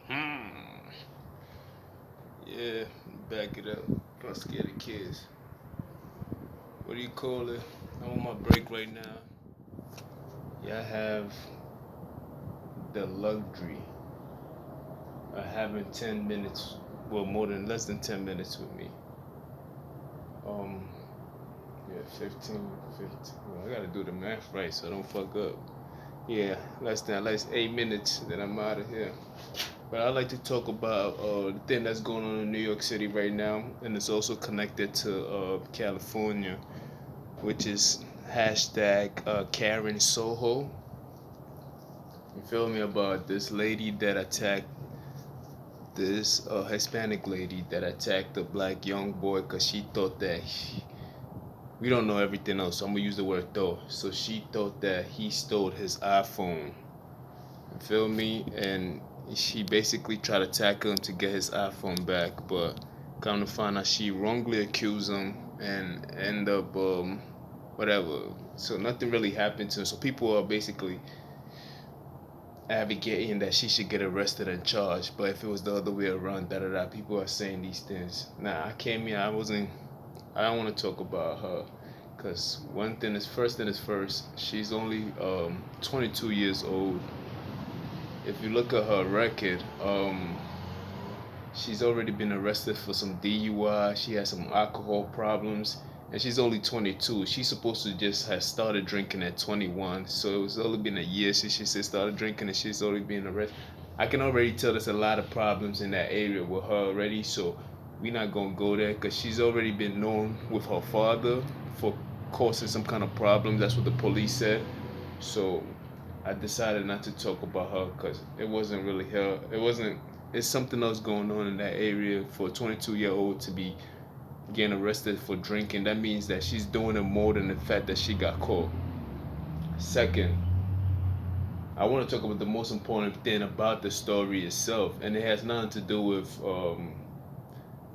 Hmm. Yeah, back it up. I'm scared of kids. What do you call it? I'm on my break right now. Yeah, I have the luxury of having 10 minutes, well, more than less than 10 minutes with me. Um, yeah, 15, 15. Well, I gotta do the math right so I don't fuck up. Yeah, less 8 minutes, then I'm out of here. But I like to talk about the thing that's going on in New York City right now, and it's also connected to California, which is hashtag Karen Soho. You feel me about this lady that attacked this Hispanic lady that attacked a black young boy because she thought that we don't know everything else. So I'm gonna use the word though. So she thought that he stole his iPhone. You feel me? And she basically tried to tackle him to get his iPhone back, but come to find out she wrongly accused him and end up whatever. So nothing really happened to him. So people are basically advocating that she should get arrested and charged. But if it was the other way around, da da da, people are saying these things. Now I came here, I don't want to talk about her, cause first thing is first. She's only 22 years old. If you look at her record, she's already been arrested for some DUI. She has some alcohol problems, and she's only 22. She's supposed to just have started drinking at 21. So it's only been a year since she started drinking, and she's already been arrested. I can already tell there's a lot of problems in that area with her already. So we're not gonna go there because she's already been known with her father for causing some kind of problem. That's what the police said. So I decided not to talk about her because it wasn't really her. It wasn't. It's something else going on in that area for a 22-year-old to be getting arrested for drinking. That means that she's doing it more than the fact that she got caught. Second, I want to talk about the most important thing about the story itself, and it has nothing to do with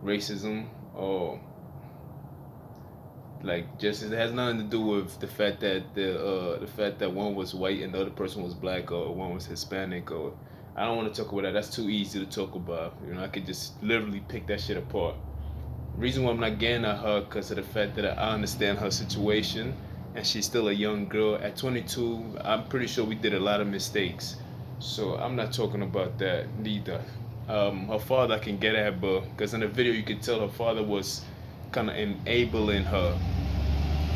racism or like just it has nothing to do with the fact that one was white and the other person was black or one was Hispanic or I don't want to talk about that. That's too easy to talk about. You know, I could just literally pick that shit apart. Reason why I'm not getting at her because of the fact that I understand her situation and she's still a young girl at 22. I'm pretty sure we did a lot of mistakes, so I'm not talking about that neither. Her father I can get at, but because in the video you could tell her father was kind of enabling her.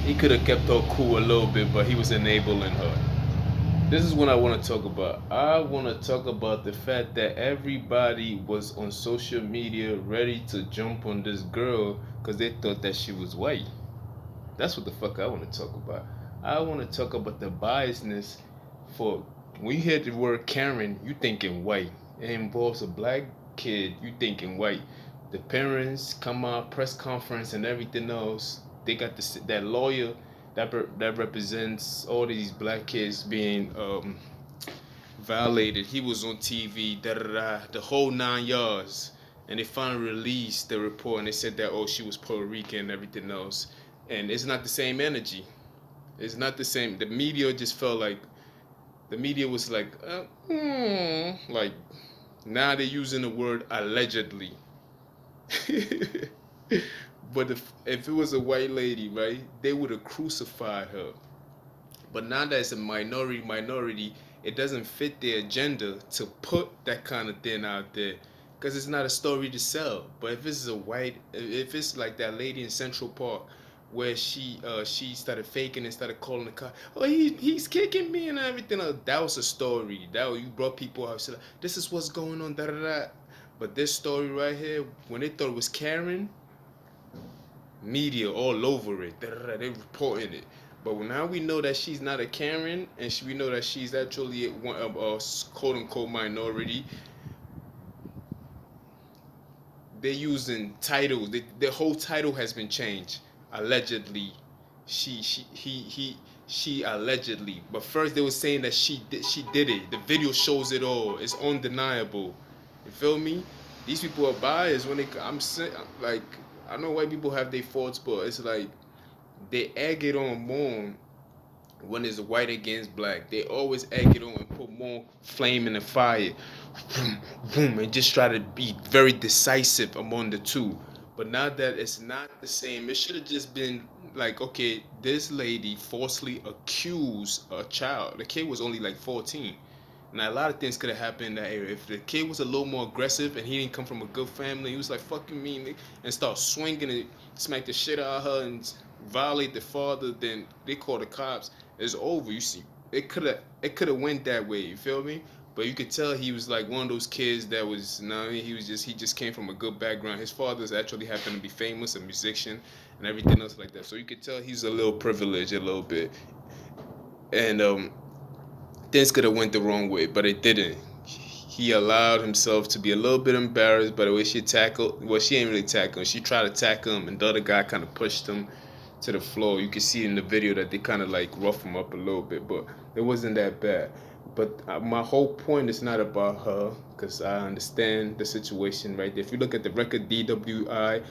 He could have kept her cool a little bit, but he was enabling her. This is what I want to talk about. I want to talk about the fact that everybody was on social media ready to jump on this girl because they thought that she was white. That's what the fuck I want to talk about. I want to talk about the biasness for when you hear the word Karen, you thinking white. It involves a black kid, you thinking white. The parents come out, press conference, and everything else. They got that lawyer that represents all these black kids being violated. He was on TV, da da da, the whole 9 yards. And they finally released the report and they said that, oh, she was Puerto Rican and everything else. And it's not the same energy. It's not the same. The media just felt like, the media was like, like, now they're using the word allegedly. But if it was a white lady, right, they would have crucified her. But now that it's a minority, it doesn't fit their agenda to put that kind of thing out there because it's not a story to sell. But if it's a white, if it's like that lady in Central Park where she started faking and started calling the car, oh he's kicking me and everything. That was a story. You brought people out. Said, this is what's going on. Da da da. But this story right here, when they thought it was Karen, media all over it. They reporting it. But now we know that she's not a Karen, and we know that she's actually one of a quote unquote minority. They're using titles. The whole title has been changed. Allegedly, she allegedly. But first they were saying that she did it. The video shows it all. It's undeniable. You feel me? These people are biased when they. Like I know white people have their faults, but it's like they egg it on more when it's white against black. They always egg it on and put on flaming and fire, boom, boom, and just try to be very decisive among the two. But now that it's not the same, it should have just been like, okay, this lady falsely accused a child. The kid was only like 14. Now, a lot of things could have happened in that area. If the kid was a little more aggressive and he didn't come from a good family, he was like, fucking me, and start swinging and smack the shit out of her and violate the father, then they call the cops. It's over. You see, it could have went that way. You feel me? But you could tell he was like one of those kids that was, you know, he just came from a good background. His father's actually happened to be famous, a musician, and everything else like that. So you could tell he's a little privileged, a little bit, and things could have went the wrong way, but it didn't. He allowed himself to be a little bit embarrassed by the way she tackled. Well, she ain't really tackle him. She tried to tackle him, and the other guy kind of pushed him to the floor. You can see in the video that they kind of like rough him up a little bit, but it wasn't that bad. But my whole point is not about her, because I understand the situation right there. If you look at the record, DWI,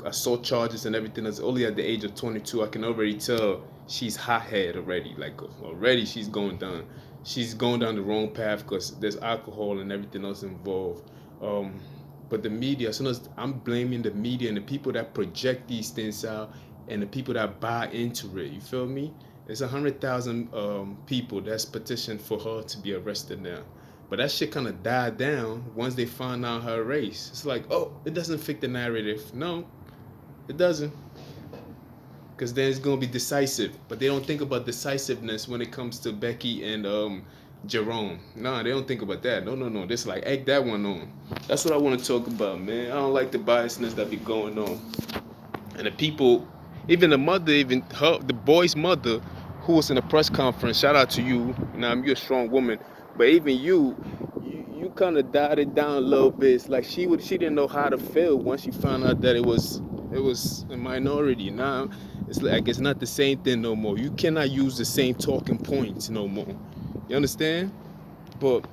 assault charges and everything, that's only at the age of 22. I can already tell she's hothead already. Like already she's going down. She's going down the wrong path because there's alcohol and everything else involved. But the media, as soon as I'm blaming the media and the people that project these things out and the people that buy into it, you feel me? There's 100,000 people that's petitioned for her to be arrested now. But that shit kind of died down once they found out her race. It's like, oh, it doesn't fit the narrative. No, it doesn't. Because then it's going to be decisive. But they don't think about decisiveness when it comes to Becky and Jerome. Nah, they don't think about that. No. Just like, egg that one on. That's what I want to talk about, man. I don't like the biasness that be going on. And the people, even the mother, even her, the boy's mother, who was in a press conference, shout out to you. Now, you're a strong woman. But even you kind of died it down a little bit. It's like she didn't know how to feel once she found out that it was a minority. Now it's like it's not the same thing no more. You cannot use the same talking points no more. You understand? But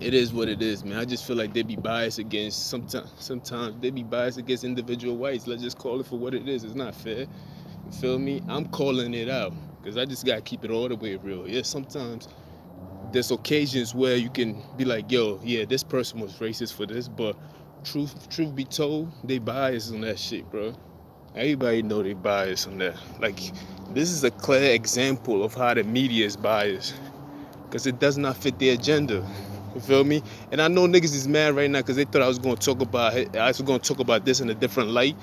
it is what it is, man. I just feel like they be biased against sometimes they be biased against individual whites. Let's just call it for what it is. It's not fair. You feel me? I'm calling it out because I just gotta keep it all the way real. Yeah, sometimes there's occasions where you can be like, yo, yeah, this person was racist for this, but truth be told, they biased on that shit, bro. Everybody know they biased on that. Like, this is a clear example of how the media is biased, because it does not fit the agenda. You feel me? And I know niggas is mad right now because they thought I was going to talk about it. I was going to talk about this in a different light.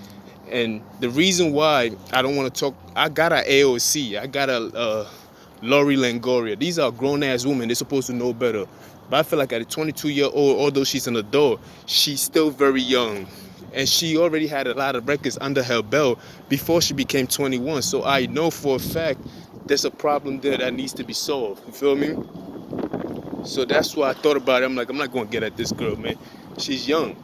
And the reason why I don't want to talk, I got a AOC, I got a Lori Longoria. These are grown-ass women. They're supposed to know better. But I feel like at a 22-year-old, although she's an adult, she's still very young. And she already had a lot of records under her belt before she became 21. So I know for a fact there's a problem there that needs to be solved. You feel me? So that's why I thought about it. I'm like, I'm not going to get at this girl, man. She's young.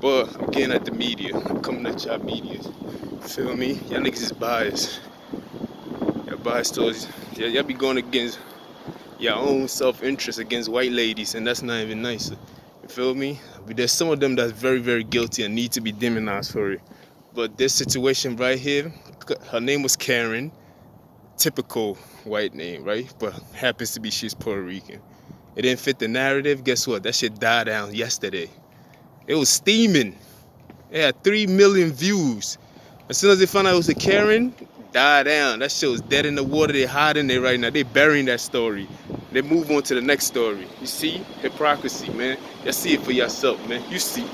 But I'm getting at the media. I'm coming at y'all media. You feel me? Y'all niggas is biased. Y'all biased towards... Y'all be going against your own self-interest against white ladies, and that's not even nice. You feel me? But there's some of them that's very, very guilty and need to be demonized for it. But this situation right here, her name was Karen. Typical white name, right? But happens to be she's Puerto Rican. It didn't fit the narrative. Guess what? That shit died down yesterday. It was steaming. It had 3 million views. As soon as they found out it was a Karen, died down. That shit was dead in the water. They hiding it right now. They burying that story. They move on to the next story. You see? Hypocrisy, man. Y'all see it for yourself, man. You see.